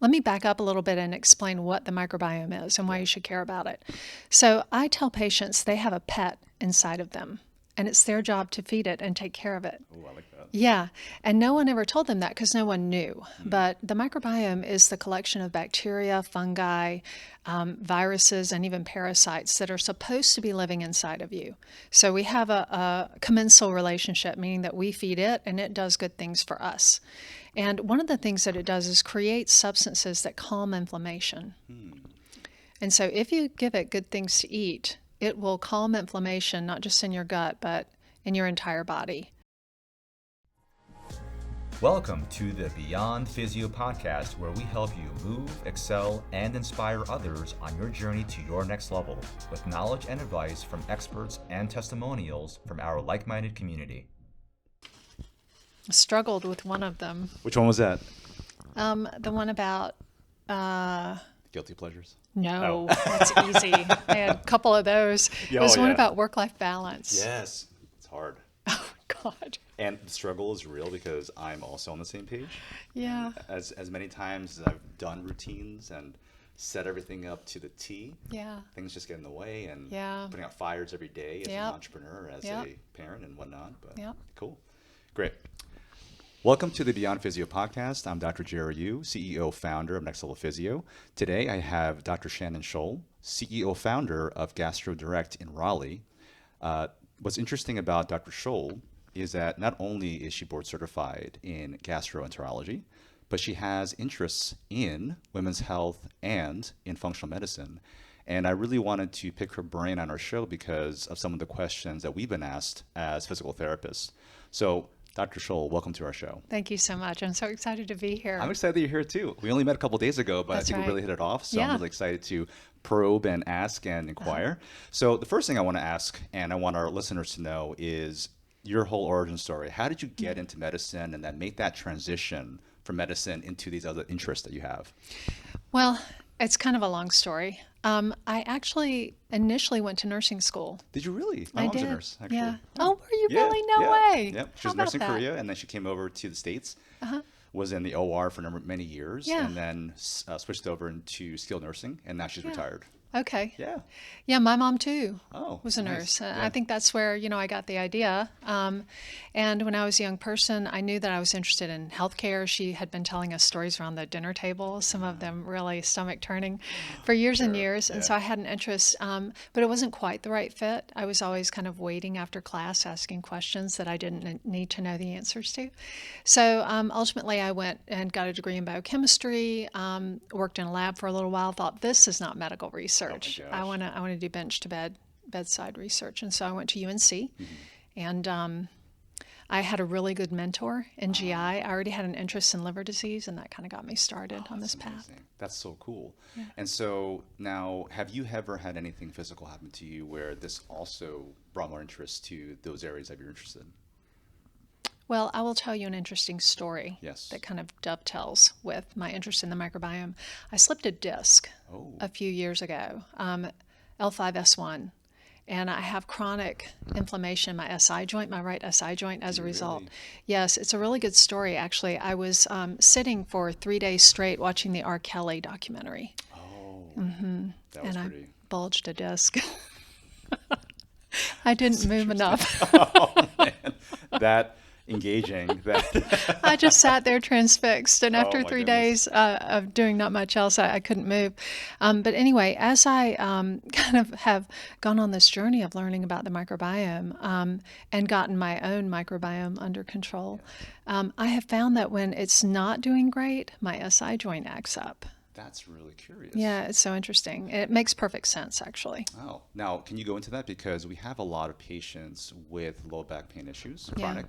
Let me back up a little bit and explain what the microbiome is and why you should care about it. So I tell patients they have a pet inside of them, and it's their job to feed it and take care of it. Oh, I like that. Yeah, and no one ever told them that because no one knew. But the microbiome is the collection of bacteria, fungi, viruses, and even parasites that are supposed to be living inside of you. So we have a commensal relationship, meaning that we feed it and it does good things for us. And one of the things that it does is create substances that calm inflammation. And so if you give it good things to eat, it will calm inflammation, not just in your gut, but in your entire body. Welcome to the Beyond Physio podcast, where we help you move, excel, and inspire others on your journey to your next level with knowledge and advice from experts and testimonials from our like-minded community. Struggled with one of them. Which one was that? The one about Guilty pleasures? no, that's easy. I had a couple of those. It was one about work-life balance. Yes. It's hard. Oh God. And the struggle is real because I'm also on the same page. Yeah. As many times as I've done routines and set everything up to the T, Yeah. things just get in the way, and Yeah. putting out fires every day as an Yep. entrepreneur, as Yep. a parent and whatnot. But Yep. cool. Great. Welcome to the Beyond Physio podcast. I'm Dr. Jerry Yu, CEO founder of Next Level Physio. Today I have Dr. Shannon Scholl, CEO founder of Gastro Direct in Raleigh. What's interesting about Dr. Scholl is that not only is she board certified in gastroenterology, but she has interests in women's health and in functional medicine. And I really wanted to pick her brain on our show because of some of the questions that we've been asked as physical therapists. So, Dr. Scholl, welcome to our show. Thank you so much. I'm so excited to be here. I'm excited that you're here too. We only met a couple days ago, but That's I think right. we really hit it off. So Yeah. I'm really excited to probe and ask and inquire. So the first thing I want to ask, and I want our listeners to know, is your whole origin story. How did you get into medicine and then make that transition from medicine into these other interests that you have? Well, it's kind of a long story. I actually initially went to nursing school. Did you really? My I mom's did. a nurse, actually. Yeah. Oh, were you really? No way. Yep. She How was a nurse about in that? Korea, and then she came over to the States. Was in the OR for many years, Yeah. and then switched over into skilled nursing, and now she's retired. Okay. Yeah. Yeah, my mom too was a nice. nurse. Yeah. I think that's where, I got the idea. And when I was a young person, I knew that I was interested in healthcare. She had been telling us stories around the dinner table, some of them really stomach turning for years and years. And so I had an interest, but it wasn't quite the right fit. I was always kind of waiting after class, asking questions that I didn't need to know the answers to. So ultimately, I went and got a degree in biochemistry, worked in a lab for a little while, thought this is not medical research. gosh. I want to do bench to bedside research, and so I went to UNC, and I had a really good mentor in GI. I already had an interest in liver disease, and that kind of got me started on this path. Amazing. That's so cool. And so now, have you ever had anything physical happen to you where this also brought more interest to those areas that you're interested in? Well, I will tell you an interesting story Yes. that kind of dovetails with my interest in the microbiome. I slipped a disc a few years ago, L5S1, and I have chronic inflammation in my SI joint, my right SI joint, as a result. Really? Yes, it's a really good story, actually. I was sitting for 3 days straight watching the R. Kelly documentary, Oh, that was and I pretty. bulged a disc. I didn't move enough. Oh man, that engaging. That I just sat there transfixed, and after my 3 goodness. days of doing not much else, I couldn't move. But anyway, as I kind of have gone on this journey of learning about the microbiome and gotten my own microbiome under control, I have found that when it's not doing great, my SI joint acts up. That's really curious. Yeah, it's so interesting. It makes perfect sense, actually. Oh, now can you go into that, because we have a lot of patients with low back pain issues, Yeah. chronic,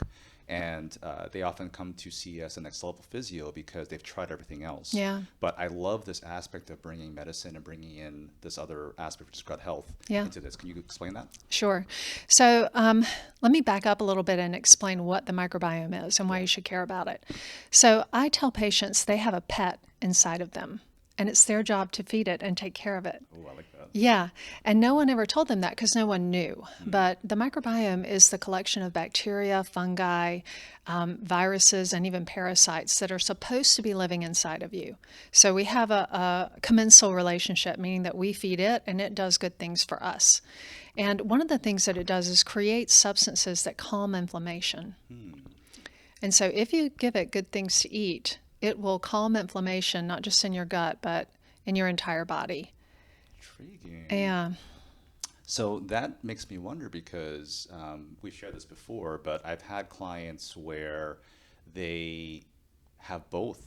and they often come to see us at Next Level Physio because they've tried everything else. Yeah. But I love this aspect of bringing medicine and bringing in this other aspect, which is gut health, Yeah. into this. Can you explain that? Sure. So let me back up a little bit and explain what the microbiome is and why you should care about it. So I tell patients they have a pet inside of them, and it's their job to feed it and take care of it. Oh, I like that. Yeah, and no one ever told them that because no one knew. But the microbiome is the collection of bacteria, fungi, viruses, and even parasites that are supposed to be living inside of you. So we have a commensal relationship, meaning that we feed it and it does good things for us. And one of the things that it does is create substances that calm inflammation. And so if you give it good things to eat, it will calm inflammation, not just in your gut, but in your entire body. Intriguing. Yeah. So that makes me wonder because we've shared this before, but I've had clients where they have both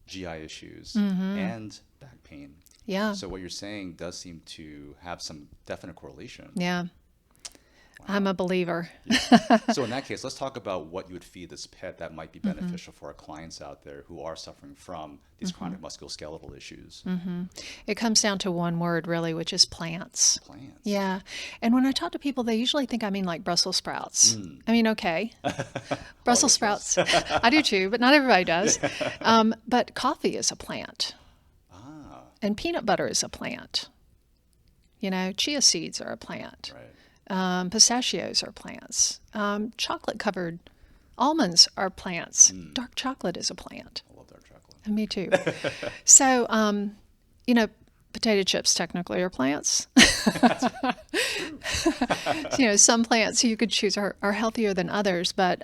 GI issues and back pain. Yeah. So what you're saying does seem to have some definite correlation. Yeah. I'm a believer. So in that case, let's talk about what you would feed this pet that might be beneficial for our clients out there who are suffering from these chronic musculoskeletal issues. It comes down to one word, really, which is plants. Plants. Yeah. And when I talk to people, they usually think I mean like Brussels sprouts. I mean, okay. Brussels sprouts. I do too, but not everybody does. But coffee is a plant. And peanut butter is a plant. You know, chia seeds are a plant. Right. Pistachios are plants. Chocolate-covered almonds are plants. Dark chocolate is a plant. I love dark chocolate. And me too. So, you know, potato chips technically are plants. You know, some plants you could choose are healthier than others, but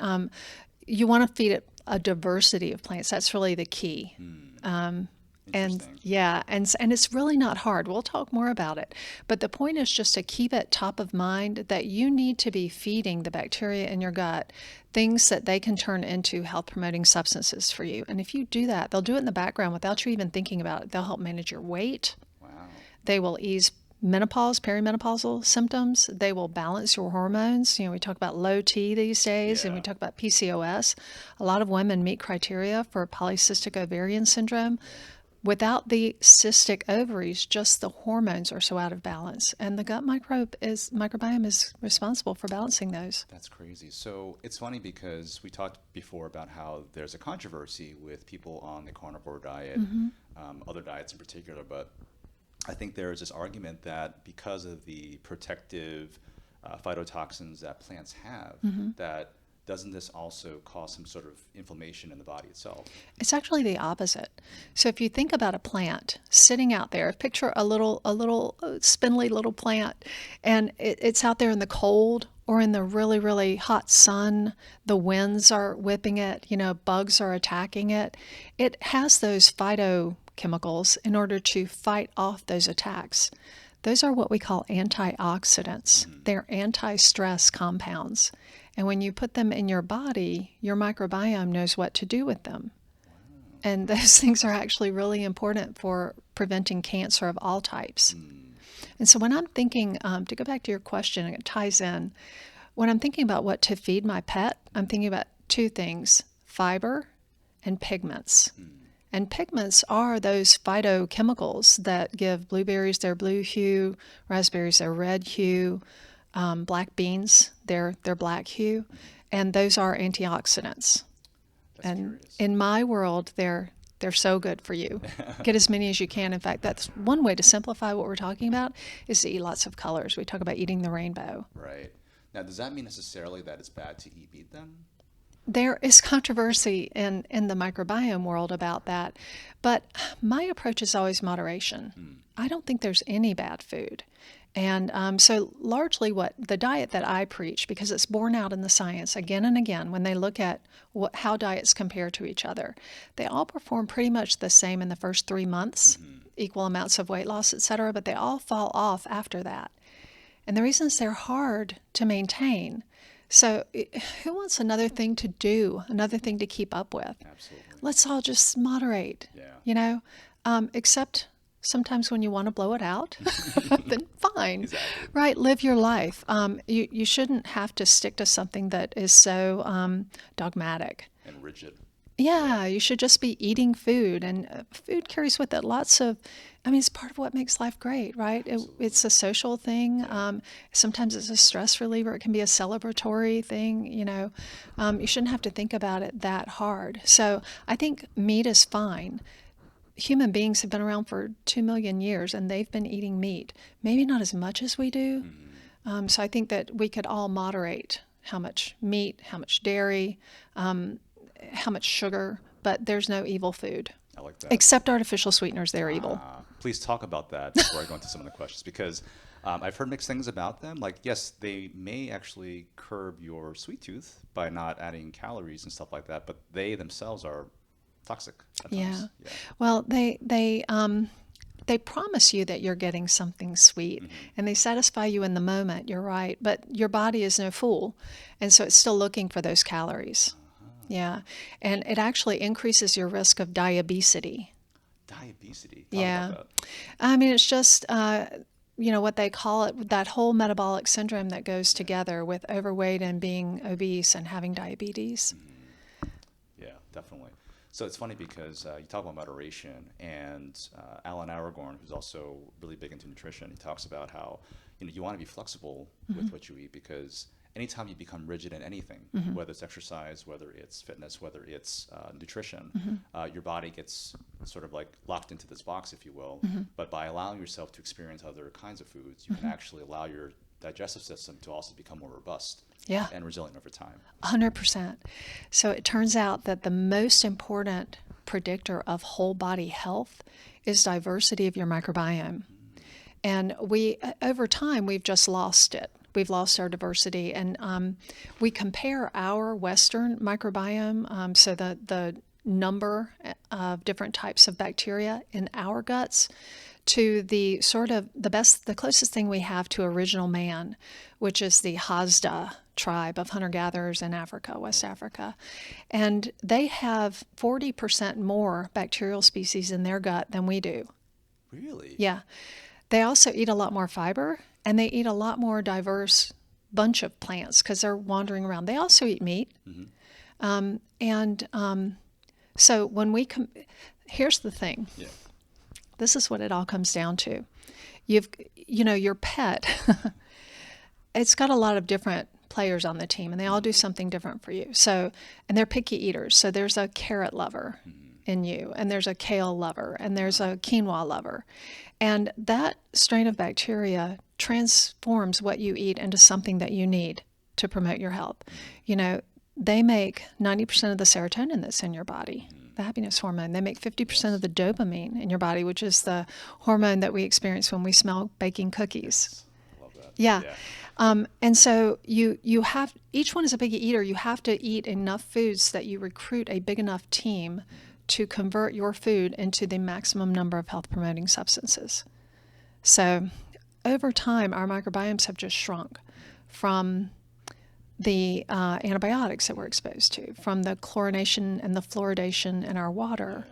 you want to feed it a diversity of plants. That's really the key. And yeah, and it's really not hard. We'll talk more about it. But the point is just to keep it top of mind that you need to be feeding the bacteria in your gut things that they can turn into health promoting substances for you. And if you do that, they'll do it in the background without you even thinking about it. They'll help manage your weight. Wow. They will ease menopause, perimenopausal symptoms. They will balance your hormones. You know, we talk about low T these days, and we talk about PCOS. A lot of women meet criteria for polycystic ovarian syndrome. Without the cystic ovaries, just the hormones are so out of balance. And the gut microbiome is responsible for balancing those. That's crazy. So it's funny because we talked before about how there's a controversy with people on the carnivore diet, other diets in particular, but I think there is this argument that because of the protective phytotoxins that plants have, that doesn't this also cause some sort of inflammation in the body itself? It's actually the opposite. So if you think about a plant sitting out there, picture a little spindly little plant, and it's out there in the cold or in the really, really hot sun. The winds are whipping it, you know, bugs are attacking it. It has those phytochemicals in order to fight off those attacks. Those are what we call antioxidants. They're anti-stress compounds. And when you put them in your body, your microbiome knows what to do with them. And those things are actually really important for preventing cancer of all types. And so when I'm thinking, to go back to your question, it ties in, when I'm thinking about what to feed my pet, I'm thinking about two things, fiber and pigments. And pigments are those phytochemicals that give blueberries their blue hue, raspberries their red hue, black beans their black hue, and those are antioxidants. That's and curious. In my world, they're so good for you. Get as many as you can. In fact, that's one way to simplify what we're talking about is to eat lots of colors. We talk about eating the rainbow. Right. Now, does that mean necessarily that it's bad to eat meat then? There is controversy in the microbiome world about that, but my approach is always moderation. I don't think there's any bad food. And so largely what the diet that I preach, because it's borne out in the science again and again, when they look at how diets compare to each other, they all perform pretty much the same in the first 3 months, equal amounts of weight loss, etc., but they all fall off after that. And the reason is they're hard to maintain. So who wants another thing to do, another thing to keep up with? Absolutely. Let's all just moderate, you know, except sometimes when you want to blow it out, then fine, Exactly. right? Live your life. You shouldn't have to stick to something that is so dogmatic. And rigid. Yeah, you should just be eating food, and food carries with it lots of, I mean, it's part of what makes life great, right? It's a social thing. Sometimes it's a stress reliever. It can be a celebratory thing, you know. You shouldn't have to think about it that hard. So I think meat is fine. human beings have been around for 2 million years and they've been eating meat. Maybe not as much as we do. So I think that we could all moderate how much meat, how much dairy, how much sugar, but there's no evil food. I like that. Except artificial sweeteners, they're evil. Please talk about that before I go into some of the questions, because I've heard mixed things about them. Like, yes, they may actually curb your sweet tooth by not adding calories and stuff like that, but they themselves are toxic at times. Yeah. Well, they promise you that you're getting something sweet, and they satisfy you in the moment. You're right, but your body is no fool, and so it's still looking for those calories. Yeah, and it actually increases your risk of diabetes. Diabetes. Talk Yeah. about that. I mean, it's just, what they call it, that whole metabolic syndrome that goes together with overweight and being obese and having diabetes. Yeah, definitely. So it's funny because you talk about moderation, and Alan Aragorn, who's also really big into nutrition, he talks about how you want to be flexible with what you eat, because anytime you become rigid in anything, whether it's exercise, whether it's fitness, whether it's nutrition, your body gets sort of like locked into this box, if you will. But by allowing yourself to experience other kinds of foods, you can actually allow your digestive system to also become more robust Yeah. and resilient over time. 100%. So it turns out that the most important predictor of whole body health is diversity of your microbiome. And over time, we've just lost it. We've lost our diversity. And we compare our Western microbiome, so the number of different types of bacteria in our guts, to the closest thing we have to original man, which is the Hazda tribe of hunter-gatherers in Africa, West Africa. And they have 40% more bacterial species in their gut than we do. Really? Yeah. They also eat a lot more fiber, and they eat a lot more diverse bunch of plants because they're wandering around. They also eat meat. So when here's the thing. Yeah. This is what it all comes down to. Your pet, it's got a lot of different players on the team, and they all do something different for you. So, and they're picky eaters. So there's a carrot lover in you, and there's a kale lover, and there's a quinoa lover. And that strain of bacteria transforms what you eat into something that you need to promote your health. They make 90% of the serotonin that's in your body, the happiness hormone. They make 50% of the dopamine in your body, which is the hormone that we experience when we smell baking cookies. Love that. Yeah. And so you have, each one is a big eater. You have to eat enough foods that you recruit a big enough team to convert your food into the maximum number of health promoting substances. So over time, our microbiomes have just shrunk from the antibiotics that we're exposed to, from the chlorination and the fluoridation in our water,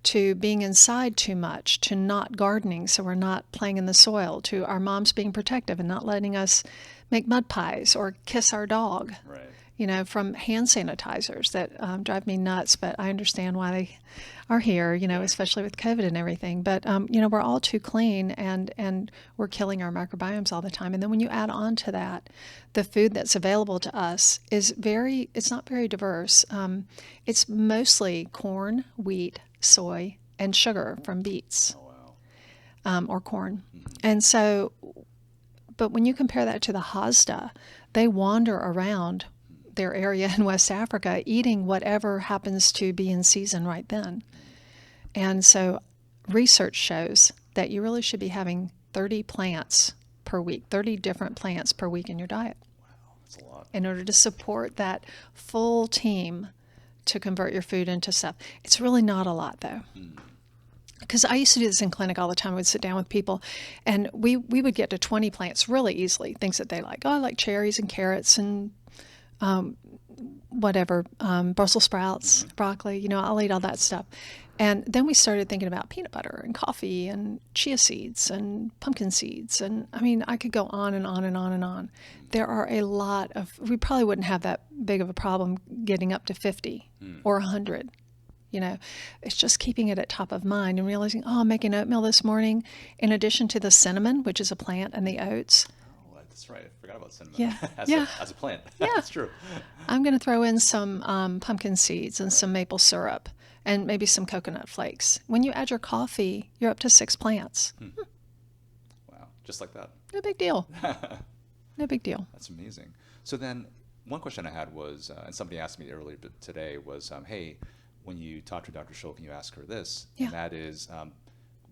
to being inside too much, to not gardening so we're not playing in the soil, to our moms being protective and not letting us make mud pies or kiss our dog. Right. From hand sanitizers that drive me nuts, but I understand why they are here, especially with COVID and everything. But, we're all too clean, and we're killing our microbiomes all the time. And then when you add on to that, the food that's available to us it's not very diverse. It's mostly corn, wheat, soy, and sugar from beets. Oh, wow. Or corn. And so, but when you compare that to the Hazda, they wander around their area in West Africa eating whatever happens to be in season right then. And so research shows that you really should be having 30 plants per week, 30 different plants per week in your diet. Wow, that's a lot. In order to support that full team to convert your food into stuff. It's really not a lot, though. Because I used to do this in clinic all the time. I would sit down with people, and we would get to 20 plants really easily, things that they like. Oh, I like cherries and carrots and Brussels sprouts, broccoli, I'll eat all that stuff. And then we started thinking about peanut butter and coffee and chia seeds and pumpkin seeds. And I could go on and on and on and on. There are a lot we probably wouldn't have that big of a problem getting up to 50 or 100. It's just keeping it at top of mind and realizing, I'm making oatmeal this morning. In addition to the cinnamon, which is a plant, and the oats, That's right. I forgot about cinnamon. Yeah. As a plant. Yeah. That's true. I'm going to throw in some pumpkin seeds and some maple syrup. and maybe some coconut flakes. When you add your coffee, you're up to 6 plants. Wow, just like that. No big deal. No big deal. That's amazing. So then, one question I had was, and somebody asked me earlier today was, hey, when you talk to Dr. Scholl, can you ask her this? Yeah. And that is,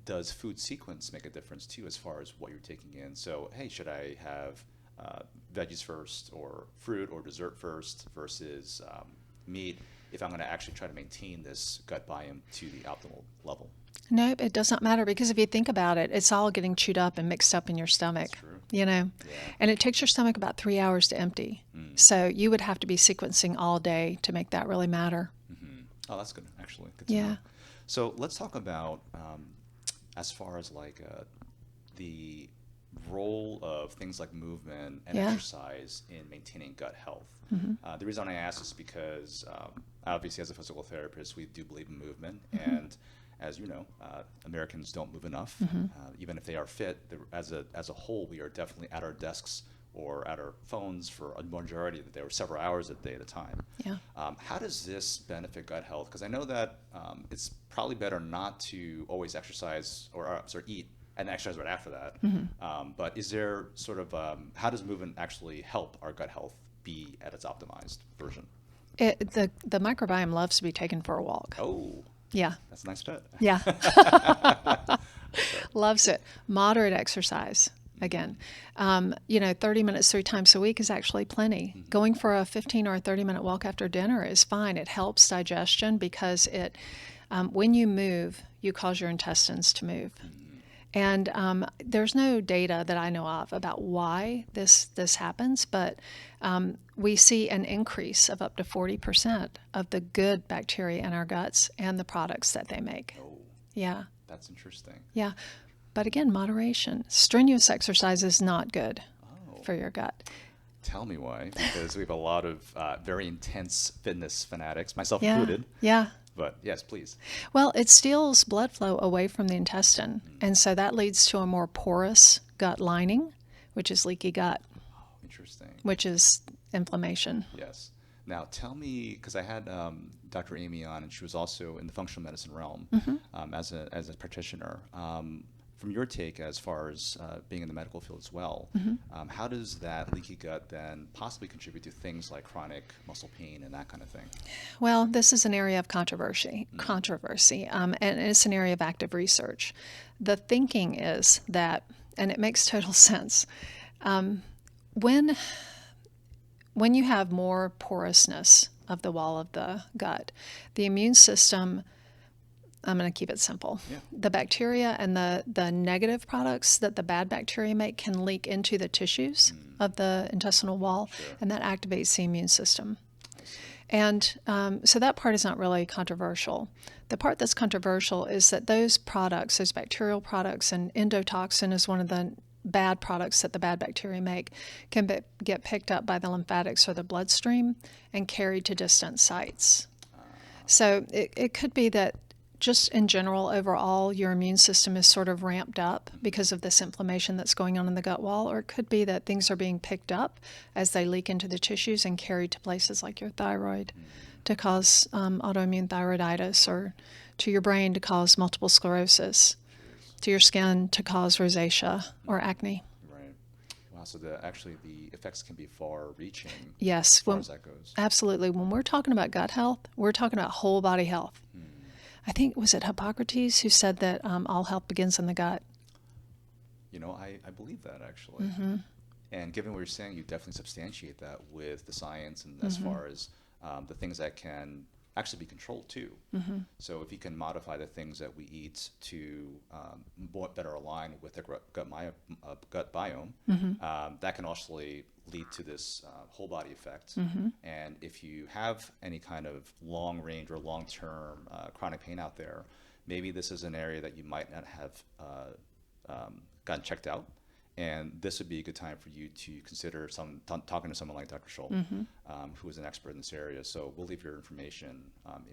does food sequence make a difference too, as far as what you're taking in? So, hey, should I have veggies first, or fruit or dessert first, versus meat, if I'm going to actually try to maintain this gut biome to the optimal level? Nope, it does not matter, because if you think about it, it's all getting chewed up and mixed up in your stomach. That's true. You know, Yeah. and it takes your stomach about 3 hours to empty. So you would have to be sequencing all day to make that really matter. Oh, that's good, actually. Good to Yeah. know. So let's talk about, as far as like the role of things like movement and Yeah. exercise in maintaining gut health. The reason I ask is because obviously, as a physical therapist, we do believe in movement, and as you know, Americans don't move enough. Even if they are fit, as a whole, we are definitely at our desks or at our phones for a majority of the day, or several hours a day at a time. Yeah. How does this benefit gut health? Because I know that it's probably better not to always exercise or eat and exercise right after that. But is there sort of, how does movement actually help our gut health be at its optimized version? The microbiome loves to be taken for a walk. Oh, Yeah. that's a nice pet. Yeah. Loves it. Moderate exercise. Again, 30 minutes 3 times a week is actually plenty. Going for a 15 or a 30-minute walk after dinner is fine. It helps digestion because when you move, you cause your intestines to move. And there's no data that I know of about why this happens, but we see an increase of up to 40% of the good bacteria in our guts and the products that they make. Oh, Yeah. that's interesting. Yeah. But again, moderation. Strenuous exercise is not good Oh. for your gut. Tell me why, because we have a lot of very intense fitness fanatics, myself Yeah. included. Yeah. But yes, please. Well, it steals blood flow away from the intestine. And so that leads to a more porous gut lining, which is leaky gut, Oh, interesting. which is inflammation. Yes. Now, tell me, because I had Dr. Amy on, and she was also in the functional medicine realm as a practitioner. From your take, as far as being in the medical field as well, how does that leaky gut then possibly contribute to things like chronic muscle pain and that kind of thing? Well, this is an area of controversy, and it's an area of active research. The thinking is that, and it makes total sense, when you have more porousness of the wall of the gut, the immune system, I'm going to keep it simple. Yeah. The bacteria and the negative products that the bad bacteria make can leak into the tissues of the intestinal wall, Sure. and that activates the immune system. And so that part is not really controversial. The part that's controversial is that those products, those bacterial products, and endotoxin is one of the bad products that the bad bacteria make, can get picked up by the lymphatics or the bloodstream and carried to distant sites. So it could be that just in general, overall, your immune system is sort of ramped up because of this inflammation that's going on in the gut wall, or it could be that things are being picked up as they leak into the tissues and carried to places like your thyroid to cause autoimmune thyroiditis, or to your brain to cause multiple sclerosis, to your skin to cause rosacea or acne. Right. Wow. So actually the effects can be far-reaching Yes, as far as that goes. absolutely. When we're talking about gut health, we're talking about whole body health. I think, was it Hippocrates who said that all health begins in the gut? You know, I believe that actually. And given what you're saying, you definitely substantiate that with the science and as far as the things that can actually be controlled too. So if you can modify the things that we eat to better align with the gut biome, that can actually lead to this whole body effect. And if you have any kind of long range or long term chronic pain out there, maybe this is an area that you might not have gotten checked out. And this would be a good time for you to consider talking to someone like Dr. Scholl, who is an expert in this area. So we'll leave your information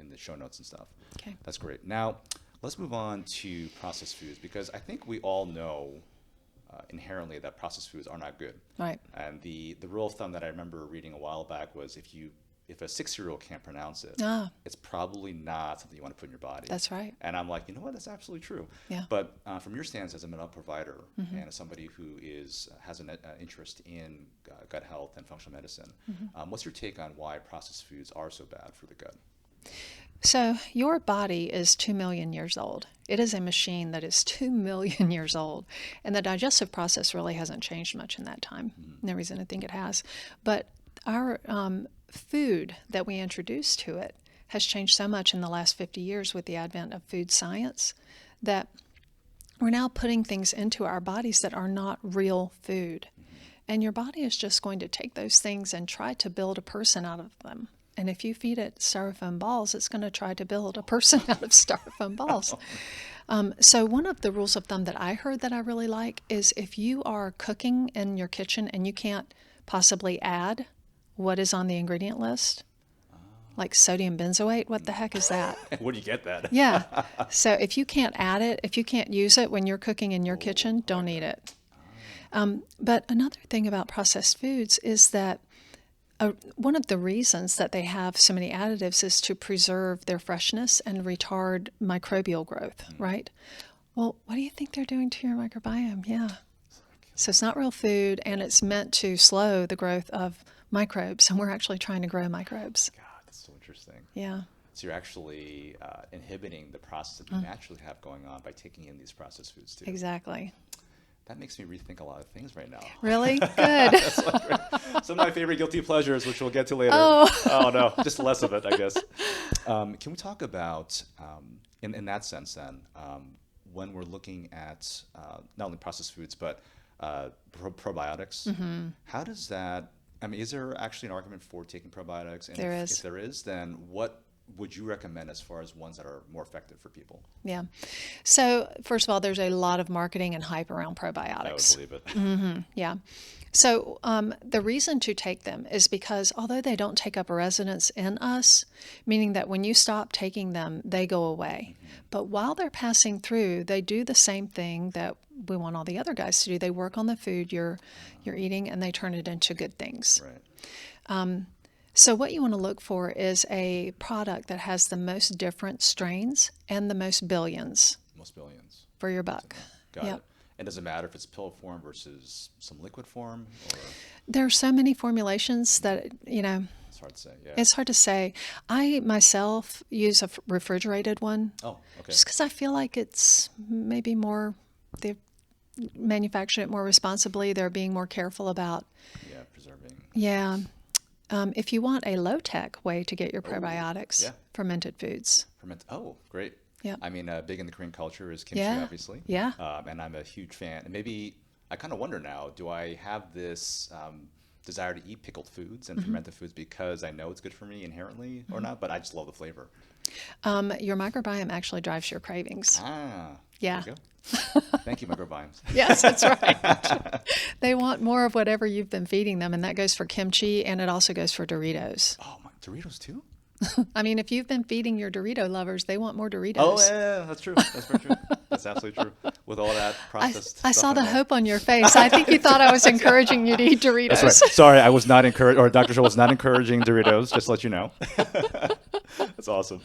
in the show notes and stuff. Okay. That's great. Now, let's move on to processed foods, because I think we all know inherently that processed foods are not good. Right. And the rule of thumb that I remember reading a while back was, if you if a 6-year-old can't pronounce it, Ah, it's probably not something you want to put in your body. that's right. And I'm like, you know what? That's absolutely true. Yeah. But from your stance as a mental health provider and as somebody who has an interest in gut health and functional medicine, what's your take on why processed foods are so bad for the gut? So, your body is 2 million years old. It is a machine that is 2 million years old. And the digestive process really hasn't changed much in that time. No reason to think it has. But our food that we introduce to it has changed so much in the last 50 years with the advent of food science that we're now putting things into our bodies that are not real food. And your body is just going to take those things and try to build a person out of them. And if you feed it styrofoam balls, it's going to try to build a person out of styrofoam balls. So one of the rules of thumb that I heard that I really like is if you are cooking in your kitchen and you can't possibly add what is on the ingredient list, like sodium benzoate, what the heck is that? Where do you get that? Yeah. So if you can't add it, if you can't use it when you're cooking in your kitchen, don't eat it. But another thing about processed foods is that one of the reasons that they have so many additives is to preserve their freshness and retard microbial growth, right? Well, what do you think they're doing to your microbiome? Yeah. So it's not real food, and it's meant to slow the growth of microbes, and we're actually trying to grow microbes. God, that's so interesting. Yeah. So you're actually inhibiting the process that you naturally have going on by taking in these processed foods too. Exactly. That makes me rethink a lot of things right now. Really? Good. Some of my favorite guilty pleasures, which we'll get to later. Oh. Oh no, just less of it, I guess. Can we talk about, in that sense then, when we're looking at not only processed foods, but probiotics, how does that, I mean, is there actually an argument for taking probiotics? And There is. If there is, then what would you recommend as far as ones that are more effective for people? Yeah. So first of all, there's a lot of marketing and hype around I would probiotics. believe it. Yeah. So the reason to take them is because although they don't take up a residence in us, meaning that when you stop taking them, they go away. But while they're passing through, they do the same thing that we want all the other guys to do. They work on the food you're eating, and they turn it into good things. Right. So what you want to look for is a product that has the most different strains and the most billions Most billions. for your buck. Got Yep. it. And does it matter if it's pill form versus some liquid form? Or There are so many formulations that, it's hard to say. Yeah. it's hard to say. I myself use a refrigerated one Oh, okay. just because I feel like it's maybe more, they've manufactured it more responsibly. They're being more careful about, Yeah, preserving. yeah. If you want a low-tech way to get your probiotics, yeah. fermented foods. Oh, great. Yeah. I mean, big in the Korean culture is kimchi, Yeah. obviously. Yeah. And I'm a huge fan. And maybe I kind of wonder now, do I have this desire to eat pickled foods and fermented foods because I know it's good for me inherently or not? But I just love the flavor. Your microbiome actually drives your cravings. Ah. Yeah. There you go. Thank you, microbiomes. Yes, that's right. They want more of whatever you've been feeding them, and that goes for kimchi, and it also goes for Doritos. Oh, my Doritos too? I mean, if you've been feeding your Dorito lovers, they want more Doritos. Oh, yeah, that's true. That's very true. That's absolutely true. With all that processed I stuff saw the involved. hope on your face. I think you thought I was encouraging you to eat Doritos. That's right. Sorry, I was not encouraged, or Dr. Scholl was not encouraging Doritos, just to let you know. That's awesome.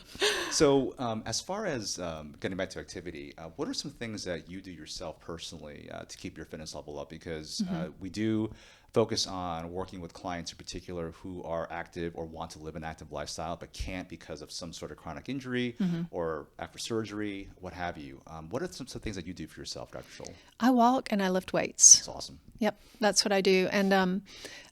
So as far as getting back to activity, what are some things that you do yourself personally to keep your fitness level up? Because we do focus on working with clients in particular who are active or want to live an active lifestyle but can't because of some sort of chronic injury or after surgery, what have you. What are some things that you do for yourself, Dr. Scholl? I walk and I lift weights. That's awesome. Yep, that's what I do. And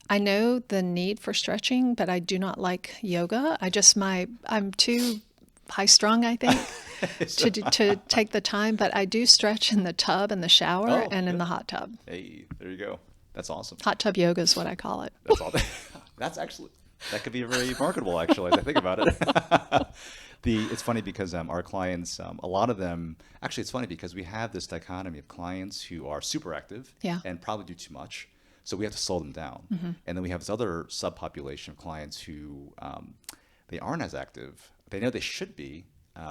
I know the need for stretching, but I do not like yoga. I'm too high strung, I think, to take the time. But I do stretch in the tub and the shower and in the hot tub. Hey, there you go. That's awesome. Hot tub yoga is what I call it. That's all. That's actually, that could be very marketable, actually, as I think about it. It's funny because our clients, a lot of them, actually, it's funny because we have this dichotomy of clients who are super active and probably do too much. So we have to slow them down. And then we have this other subpopulation of clients who they aren't as active. They know they should be.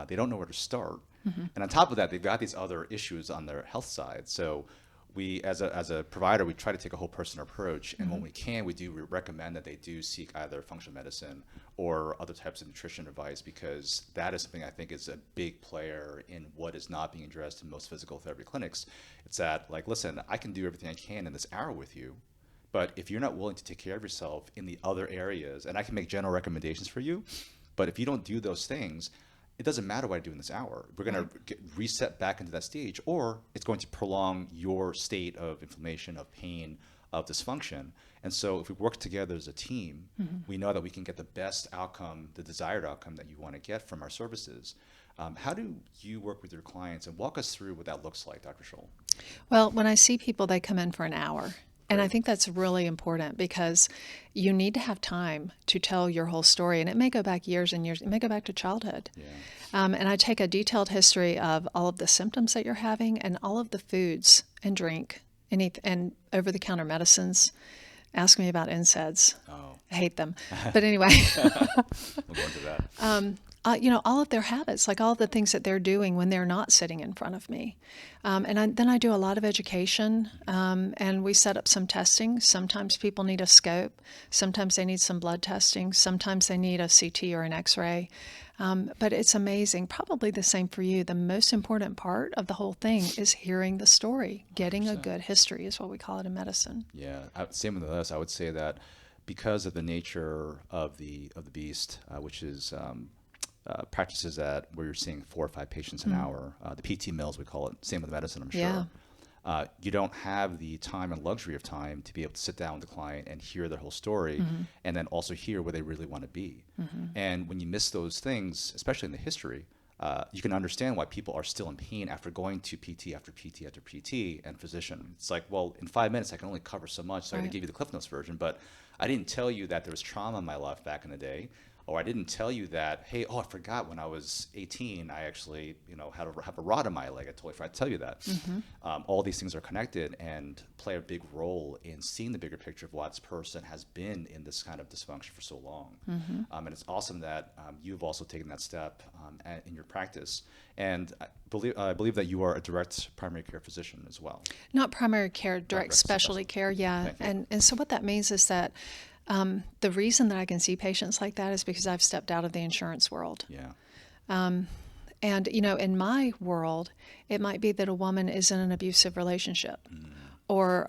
They don't know where to start. And on top of that, they've got these other issues on their health side. So we as a provider, we try to take a whole person approach, and when we can, we do recommend that they do seek either functional medicine or other types of nutrition advice, because that is something I think is a big player in what is not being addressed in most physical therapy clinics. It's that, like, listen, I can do everything I can in this hour with you, but if you're not willing to take care of yourself in the other areas, and I can make general recommendations for you, but if you don't do those things, it doesn't matter what I do in this hour. We're going to reset back into that stage, or it's going to prolong your state of inflammation, of pain, of dysfunction. And so if we work together as a team, we know that we can get the best outcome, the desired outcome that you want to get from our services. How do you work with your clients, and walk us through what that looks like, Dr. Scholl? Well, when I see people, they come in for an hour. And I Right. think that's really important because you need to have time to tell your whole story. And it may go back years and years. It may go back to childhood. Yeah. And I take a detailed history of all of the symptoms that you're having and all of the foods and drink and over-the-counter medicines. Ask me about NSAIDs. Oh, I hate them. But anyway, we'll go into that. all of their habits, like all of the things that they're doing when they're not sitting in front of me. Then I do a lot of education, and we set up some testing. Sometimes people need a scope. Sometimes they need some blood testing. Sometimes they need a CT or an X-ray. But it's amazing. Probably the same for you. The most important part of the whole thing is hearing the story. Getting a 100%. good history is what we call it in medicine. Yeah, same with us. I would say that because of the nature of the beast, which is practices that where you're seeing 4 or 5 patients an hour, the PT mills we call it. Same with medicine, I'm sure. Yeah. You don't have the time and luxury of time to be able to sit down with the client and hear their whole story, and then also hear where they really want to be. And when you miss those things, especially in the history, you can understand why people are still in pain after going to PT after PT after PT and physician. It's like, well, in 5 minutes, I can only cover so much. So I'm going Right. to give you the Cliff Notes version, but I didn't tell you that there was trauma in my life back in the day. Or I didn't tell you that, hey, I forgot when I was 18, I actually, had have a rod in my leg. I totally forgot to tell you that. All these things are connected and play a big role in seeing the bigger picture of why this person has been in this kind of dysfunction for so long. And it's awesome that you've also taken that step in your practice. And I believe that you are a direct primary care physician as well. Not primary care, direct direct specialty specialty. care, yeah. Thank you. And so what that means is that the reason that I can see patients like that is because I've stepped out of the insurance world. Yeah. And, in my world, it might be that a woman is in an abusive relationship or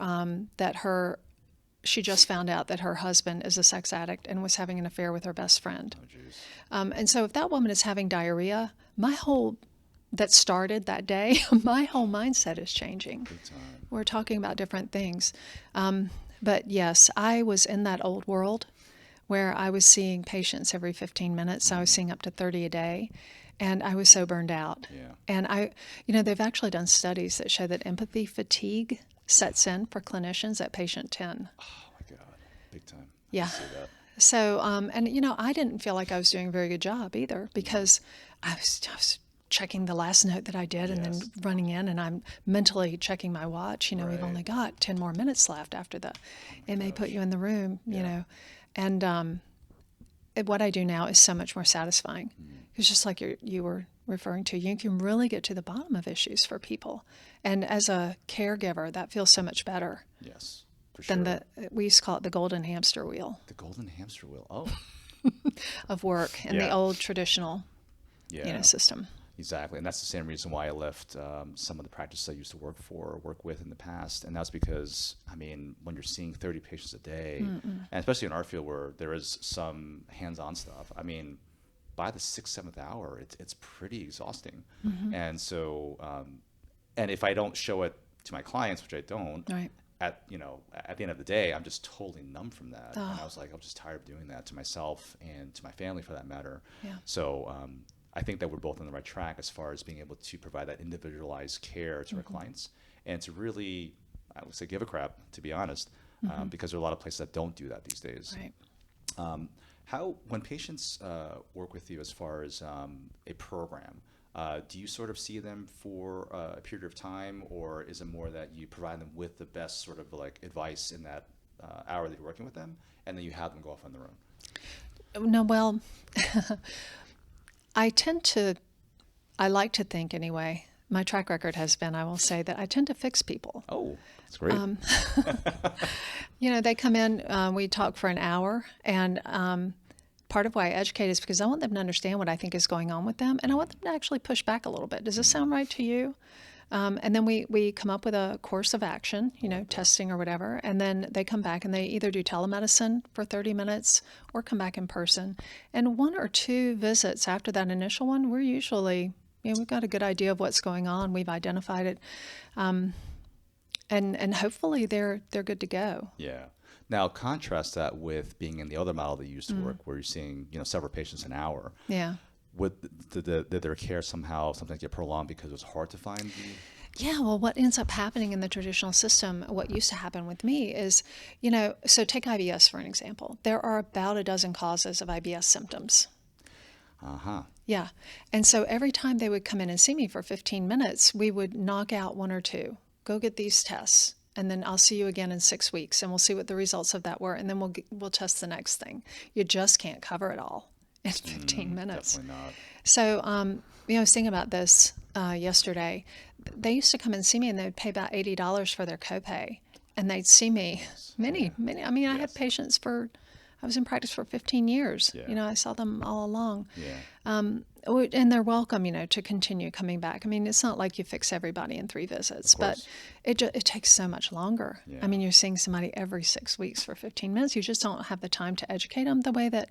that she just found out that her husband is a sex addict and was having an affair with her best friend. Oh, geez. And so if that woman is having diarrhea, that started that day, my whole mindset is changing. Big time. We're talking about different things. But yes, I was in that old world where I was seeing patients every 15 minutes. I was seeing up to 30 a day, and I was so burned out. Yeah. And they've actually done studies that show that empathy fatigue sets in for clinicians at patient 10. Oh, my God. Big time. I Yeah. can see that. So, I didn't feel like I was doing a very good job either because I was checking the last note that I did and Yes. then running in, and I'm mentally checking my watch. We've Right. only got 10 more minutes left after it may put you in the room, And what I do now is so much more satisfying. It's just like you were referring to. You can really get to the bottom of issues for people. And as a caregiver, that feels so much better Yes, for sure. than we used to call it the golden hamster wheel The golden hamster wheel. Oh, of work in the Yeah. old traditional yeah. system. Exactly, and that's the same reason why I left some of the practices I used to work with in the past, and that's because, when you're seeing 30 patients a day, and especially in our field where there is some hands-on stuff, by the 6th, 7th hour, it's pretty exhausting, and so, and if I don't show it to my clients, which I don't, Right. at the end of the day, I'm just totally numb from that, and I was like, I'm just tired of doing that to myself and to my family for that matter. Yeah. So I think that we're both on the right track as far as being able to provide that individualized care to our clients and to really, I would say, give a crap, to be honest, because there are a lot of places that don't do that these days. Right. When patients work with you as far as a program, do you sort of see them for a period of time, or is it more that you provide them with the best sort of like advice in that hour that you're working with them, and then you have them go off on their own? No, well, I like to think anyway, my track record has been, I will say, that I tend to fix people. Oh, that's great. They come in, we talk for an hour, and part of why I educate is because I want them to understand what I think is going on with them, and I want them to actually push back a little bit. Does this sound right to you? And then we come up with a course of action, testing or whatever, and then they come back and they either do telemedicine for 30 minutes or come back in person. And 1 or 2 visits after that initial one, we're usually, we've got a good idea of what's going on. We've identified it, and hopefully they're good to go. Yeah. Now, contrast that with being in the other model that you used to work, where you're seeing, several patients an hour. Yeah. Did their care somehow something get prolonged because it was hard to find Yeah, well, what ends up happening in the traditional system, what used to happen with me is, so take IBS for an example. There are about a dozen causes of IBS symptoms. Uh-huh. Yeah. And so every time they would come in and see me for 15 minutes, we would knock out 1 or 2. Go get these tests. And then I'll see you again in 6 weeks, and we'll see what the results of that were, and then we'll test the next thing. You just can't cover it all in 15 minutes. Definitely not. So, I was thinking about this yesterday. They used to come and see me, and they'd pay about $80 for their copay, and they'd see me many. I mean, I had patients I was in practice for 15 years. Yeah. I saw them all along. Yeah. And they're welcome, to continue coming back. I mean, it's not like you fix everybody in 3 visits, but it takes so much longer. Yeah. I mean, you're seeing somebody every 6 weeks for 15 minutes. You just don't have the time to educate them the way that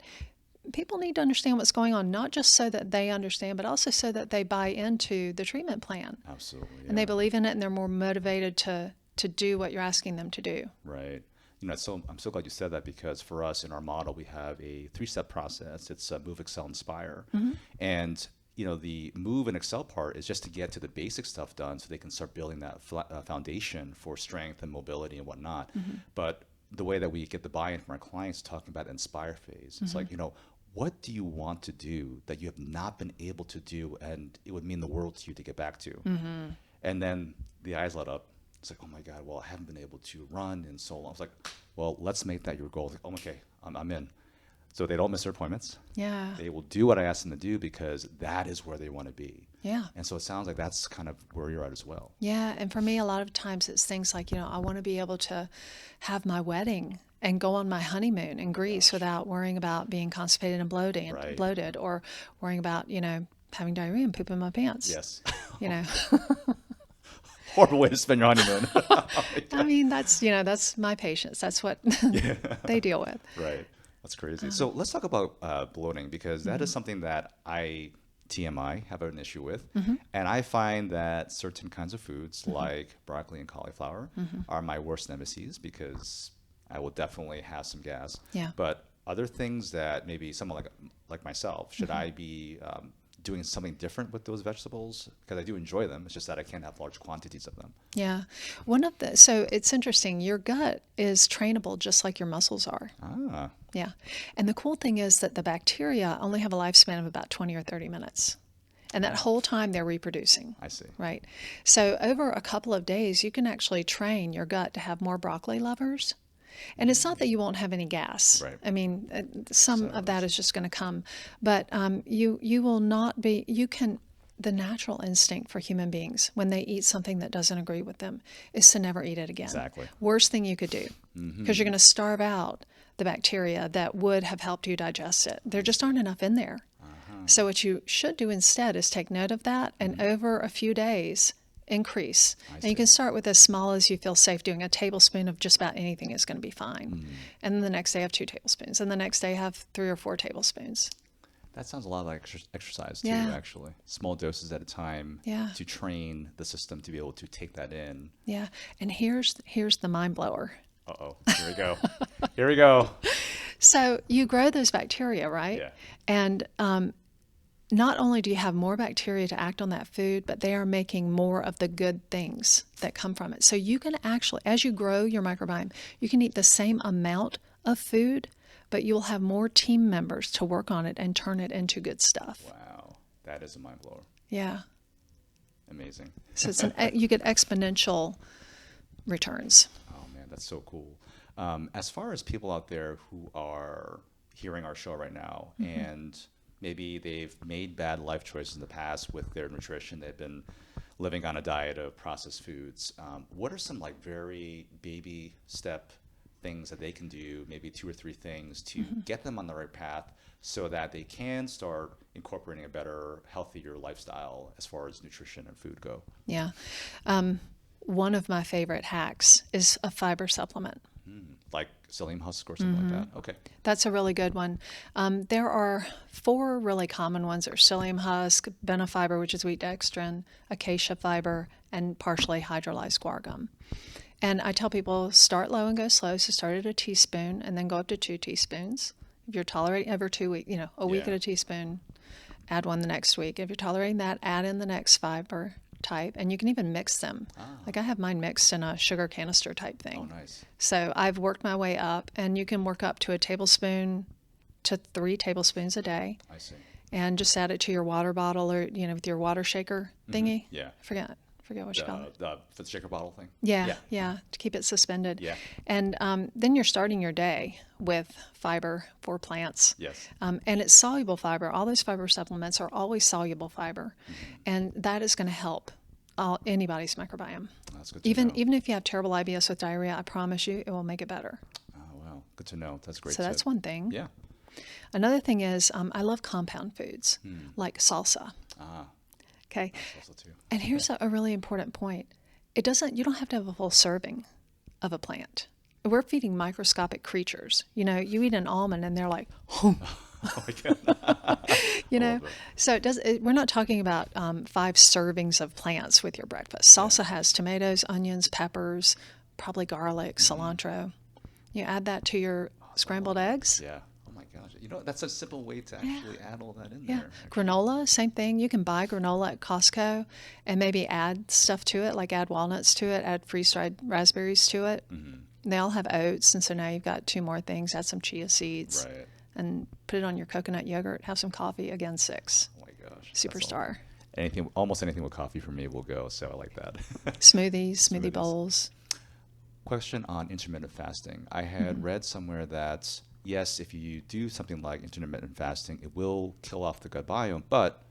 people need to understand what's going on, not just so that they understand, but also so that they buy into the treatment plan. Absolutely. Yeah. And they believe in it, and they're more motivated to do what you're asking them to do. Right. I'm so glad you said that, because for us in our model, we have a 3-step process. It's Move, Excel, Inspire. And, the Move and Excel part is just to get to the basic stuff done so they can start building that foundation for strength and mobility and whatnot. But the way that we get the buy-in from our clients talking about Inspire phase, it's like, what do you want to do that you have not been able to do, and it would mean the world to you to get back to? And then the eyes light up. It's like, oh my God, well, I haven't been able to run in so long. It's like, well, let's make that your goal. Like, oh, okay, I'm in. So they don't miss their appointments. Yeah. They will do what I ask them to do because that is where they want to be. Yeah. And so it sounds like that's kind of where you're at as well. Yeah. And for me, a lot of times it's things like, I want to be able to have my wedding and go on my honeymoon in Greece without worrying about being constipated and bloated, or worrying about, having diarrhea and poop in my pants. Yes. Horrible way to spend your honeymoon. I mean, that's my patients. That's what they deal with. Right. That's crazy. So let's talk about bloating, because that is something that TMI, have an issue with. And I find that certain kinds of foods like broccoli and cauliflower are my worst nemesis, because I will definitely have some gas. Yeah. But other things that maybe someone like myself, should I be doing something different with those vegetables? Because I do enjoy them. It's just that I can't have large quantities of them. Yeah. So it's interesting. Your gut is trainable just like your muscles are. Ah. Yeah. And the cool thing is that the bacteria only have a lifespan of about 20 or 30 minutes. And that whole time they're reproducing. I see. Right. So over a couple of days, you can actually train your gut to have more broccoli lovers. And it's not that you won't have any gas. Right. I mean, some of that is just going to come. But you will not be, the natural instinct for human beings when they eat something that doesn't agree with them is to never eat it again. Exactly. Worst thing you could do, because you're going to starve out the bacteria that would have helped you digest it. There just aren't enough in there. So what you should do instead is take note of that, and over a few days, increase. And you can start with as small as you feel safe doing. A tablespoon of just about anything is going to be fine. And then the next day have 2 tablespoons. And the next day have 3 or 4 tablespoons. That sounds a lot like exercise too, actually. Small doses at a time to train the system to be able to take that in. Yeah. And here's the mind blower. Uh-oh. Here we go. Here we go. So you grow those bacteria, right? Yeah. And not only do you have more bacteria to act on that food, but they are making more of the good things that come from it. So you can actually, as you grow your microbiome, you can eat the same amount of food, but you'll have more team members to work on it and turn it into good stuff. Wow. That is a mind blower. Yeah. Amazing. So you get exponential returns. Oh, man, that's so cool. As far as people out there who are hearing our show right now, and maybe they've made bad life choices in the past with their nutrition, they've been living on a diet of processed foods, what are some like very baby step things that they can do, maybe 2 or 3 things to get them on the right path so that they can start incorporating a better, healthier lifestyle as far as nutrition and food go? Yeah. One of my favorite hacks is a fiber supplement. Like psyllium husk or something like that? Okay. That's a really good one. There are 4 really common ones. There's psyllium husk, benefiber, which is wheat dextrin, acacia fiber, and partially hydrolyzed guar gum. And I tell people start low and go slow. So start at a teaspoon and then go up to 2 teaspoons. If you're tolerating over 2 weeks, a week at a teaspoon, add 1 the next week. If you're tolerating that, add in the next fiber type, and you can even mix them. Like I have mine mixed in a sugar canister type thing. Oh, nice. So I've worked my way up, and you can work up to a tablespoon to 3 tablespoons a day. I see. And just add it to your water bottle or, with your water shaker thingy. Yeah. Forget what you call it. The shaker bottle thing? Yeah, to keep it suspended. Yeah. And then you're starting your day with fiber for plants. Yes. And it's soluble fiber. All those fiber supplements are always soluble fiber. And that is going to help anybody's microbiome. That's good to know. Even if you have terrible IBS with diarrhea, I promise you it will make it better. Oh, wow. Good to know. That's great. So that's one thing. Yeah. Another thing is I love compound foods like salsa. Okay. Also too. And here's a really important point. You don't have to have a full serving of a plant. We're feeding microscopic creatures. You eat an almond and they're like, Oh my God. So we're not talking about 5 servings of plants with your breakfast. Salsa has tomatoes, onions, peppers, probably garlic, cilantro. You add that to your scrambled eggs. Yeah. Oh my gosh. That's a simple way to actually add all that in Yeah. there. Granola, same thing. You can buy granola at Costco and maybe add stuff to it, like add walnuts to it, add freeze-dried raspberries to it. They all have oats, and so now you've got 2 more things. Add some chia seeds. Right. And put it on your coconut yogurt. Have some coffee. Again, 6. Oh my gosh. Superstar. Almost anything with coffee for me will go, so I like that. Smoothies, smoothie bowls. Question on intermittent fasting. I had read somewhere that, yes, if you do something like intermittent fasting, it will kill off the gut biome, but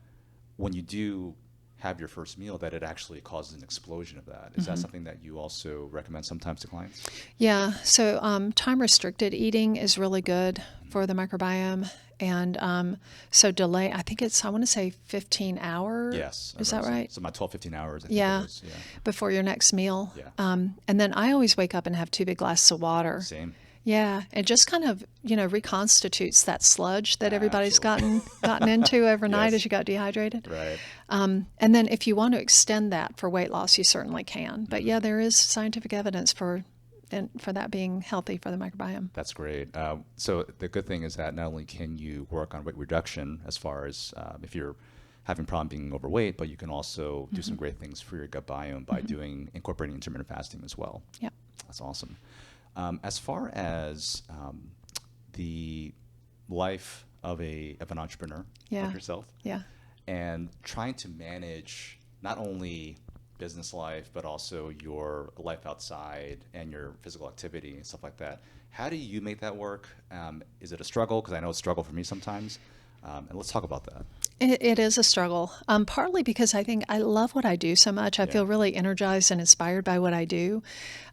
when you do have your first meal, that it actually causes an explosion of that. Is that something that you also recommend sometimes to clients? Yeah. So time-restricted eating is really good for the microbiome. And so delay, I want to say 15 hours. Yes. Is that right? So my 12, 15 hours, I think Yeah. it was. Yeah. Before your next meal. Yeah. And then I always wake up and have 2 big glasses of water. Same. Yeah, it just kind of, reconstitutes that sludge that everybody's Absolutely. gotten into overnight Yes. as you got dehydrated. Right. And then if you want to extend that for weight loss, you certainly can. But yeah, there is scientific evidence for that being healthy for the microbiome. That's great. So the good thing is that not only can you work on weight reduction as far as if you're having problem being overweight, but you can also do some great things for your gut biome by incorporating intermittent fasting as well. Yep. That's awesome. As far as the life of an entrepreneur like yourself, Yeah. and trying to manage not only business life but also your life outside and your physical activity and stuff like that, how do you make that work? Is it a struggle? Because I know it's a struggle for me sometimes. And let's talk about that. It is a struggle, partly because I think I love what I do so much. I feel really energized and inspired by what I do.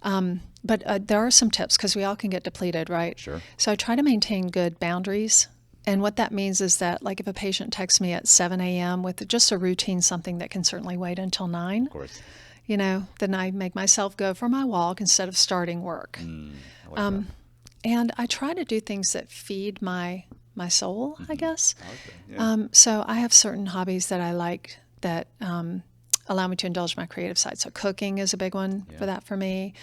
But there are some tips because we all can get depleted, right? Sure. So I try to maintain good boundaries. And what that means is that, like, if a patient texts me at 7 a.m. with just a routine, something that can certainly wait until 9, Of course. then I make myself go for my walk instead of starting work. I like that. And I try to do things that feed my soul, I guess. I like that. Yeah. So I have certain hobbies that I like that allow me to indulge my creative side. So cooking is a big one for me.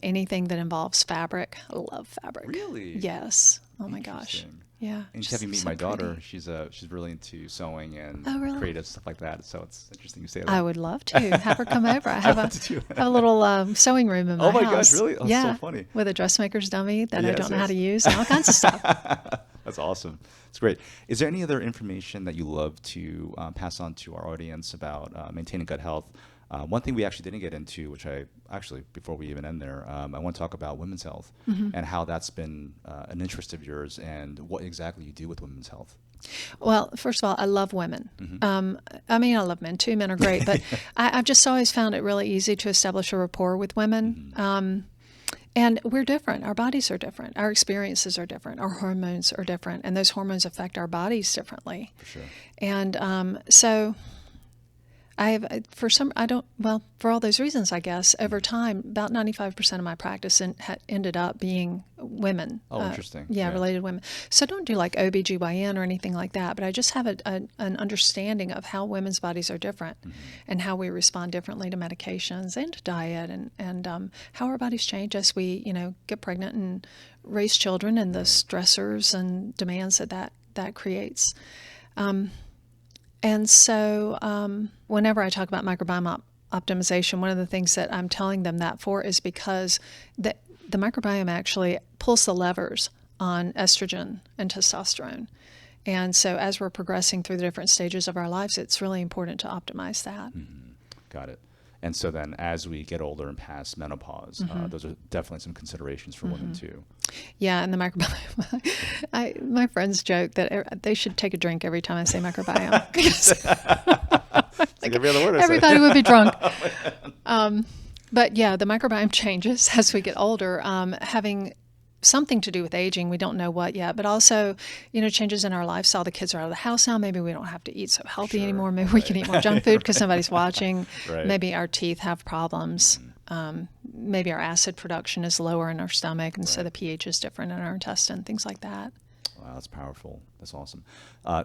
Anything that involves fabric. I love fabric. Really? Yes. Oh my gosh. Interesting. Yeah. And just having meet so my daughter, pretty. she's really into sewing and Oh, really? creative stuff like that. So it's interesting you say that. I would love to have her come over. I have love to do that. have a little sewing room in my Oh my house. gosh, really? Oh, that's yeah, so funny. with a dressmaker's dummy that I Yes, don't know how yes. to use and all kinds of stuff. That's awesome. It's great. Is there any other information that you love to pass on to our audience about maintaining gut health? One thing we actually didn't get into, which before we even end there, I want to talk about women's health and how that's been an interest of yours and what exactly you do with women's health. Well, first of all, I love women. I mean, I love men too. Men are great, but I've just always found it really easy to establish a rapport with women. And we're different. Our bodies are different. Our experiences are different. Our hormones are different, and those hormones affect our bodies differently. For sure. And so for all those reasons, I guess, over time, about 95% of my practice ended up being women. Oh, interesting. Yeah, related women. So I don't do like OBGYN or anything like that, but I just have an understanding of how women's bodies are different and how we respond differently to medications and to diet and how our bodies change as we, get pregnant and raise children and the stressors and demands that creates. And so whenever I talk about microbiome optimization, one of the things that I'm telling them that for is because the microbiome actually pulls the levers on estrogen and testosterone. And so as we're progressing through the different stages of our lives, it's really important to optimize that. Got it. And so then as we get older and past menopause, those are definitely some considerations for women too. Yeah, and the microbiome. My friends joke that they should take a drink every time I say microbiome. Because like every other word I say. Everybody would be drunk. But yeah, the microbiome changes as we get older, having something to do with aging. We don't know what yet, but also, changes in our lifestyle. The kids are out of the house now. Maybe we don't have to eat so healthy anymore. Maybe we can eat more junk food because nobody's watching. Maybe our teeth have problems. Maybe our acid production is lower in our stomach, and so the pH is different in our intestine, things like that. Wow, that's powerful. That's awesome.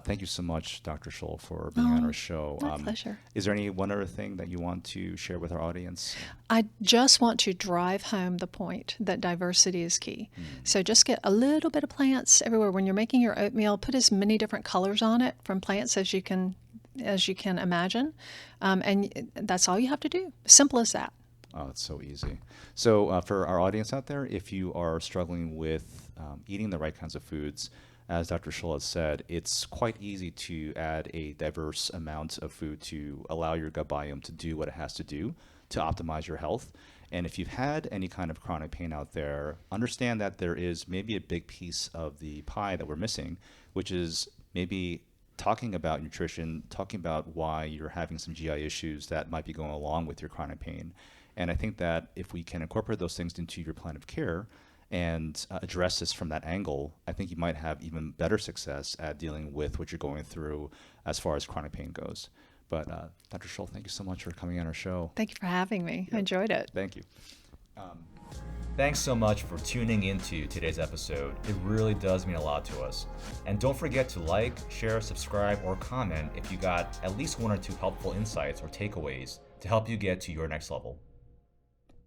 Thank you so much, Dr. Scholl, for being on our show. My pleasure. Is there any one other thing that you want to share with our audience? I just want to drive home the point that diversity is key. So just get a little bit of plants everywhere. When you're making your oatmeal, put as many different colors on it from plants as you can imagine. And that's all you have to do. Simple as that. Oh, it's so easy. So for our audience out there, if you are struggling with eating the right kinds of foods, as Dr. Scholl has said, it's quite easy to add a diverse amount of food to allow your gut biome to do what it has to do to optimize your health. And if you've had any kind of chronic pain out there, understand that there is maybe a big piece of the pie that we're missing, which is maybe talking about nutrition, talking about why you're having some GI issues that might be going along with your chronic pain. And I think that if we can incorporate those things into your plan of care and address this from that angle, I think you might have even better success at dealing with what you're going through as far as chronic pain goes. But Dr. Scholl, thank you so much for coming on our show. Thank you for having me. I enjoyed it. Thank you. Thanks so much for tuning into today's episode. It really does mean a lot to us. And don't forget to like, share, subscribe, or comment if you got at least one or two helpful insights or takeaways to help you get to your next level.